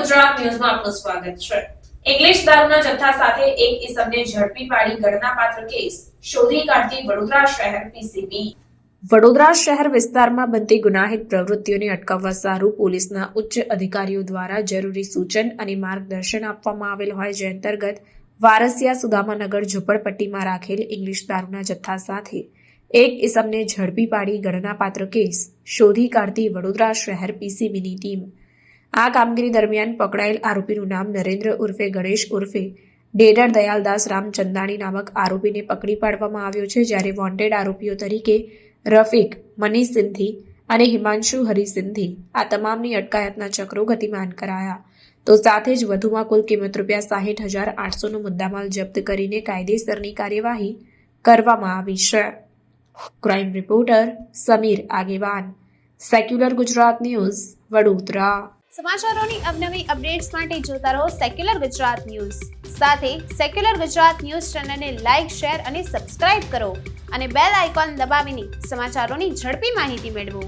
ગુજરાત ન્યૂઝમાં આપનું સ્વાગત છે। ઇંગ્લિશ દારૂના જથ્થા સાથે એક ઇસમને ઝડપી પાડી ગણનાપાત્ર કેસ શોધી કાઢતી વડોદરા શહેર પીસીબી। વડોદરા શહેર વિસ્તારમાં બનતી ગુનાહિત પ્રવૃત્તિઓને અટકાવવા સારું પોલીસના ઉચ્ચ અધિકારીઓ દ્વારા જરૂરી સૂચન અને માર્ગદર્શન આપવામાં આવેલ હોય, જે અંતર્ગત વારસિયા સુદામાનગર ઝુંપડપટ્ટીમાં રાખેલ ઇંગ્લિશ દારૂના જથ્થા સાથે એક ઇસમને ઝડપી પાડી ગણનાપાત્ર કેસ શોધી કાઢતી વડોદરા શહેર પીસીબીની ટીમ આ કામગીરી દરમિયાન પકડાયેલ આરોપીનું નામ નરેન્દ્ર ઉર્ફે ગણેશ ઉર્ફે ડેડર દયાલદાસ રામચંદાણી નામક આરોપીને પકડી પાડવામાં આવ્યો છે, જ્યારે વોન્ટેડ આરોપીઓ તરીકે રફીક, મનીષ સિંધી અને હિમાંશુ હરી સિંધી આ તમામની અટકાયતના ચક્રો ગતિમાન કરાયા, તો સાથે જ વધુમાં કુલ કિંમત ₹60,800નો મુદ્દામાલ જપ્ત કરીને કાયદેસરની કાર્યવાહી કરવામાં આવી છે। ક્રાઇમ રિપોર્ટર સમીર આગેવાન, સેક્યુલર ગુજરાત ન્યૂઝ, વડોદરા। સમાચારોની અવનવી અપડેટ્સ માટે જોતા રહો સેક્યુલર ગુજરાત ન્યૂઝ। સાથે સેક્યુલર ગુજરાત ન્યૂઝ ચેનલને લાઇક, શેર અને સબસ્ક્રાઇબ કરો અને બેલ આઇકોન દબાવીને સમાચારોની ઝડપી માહિતી મેળવો।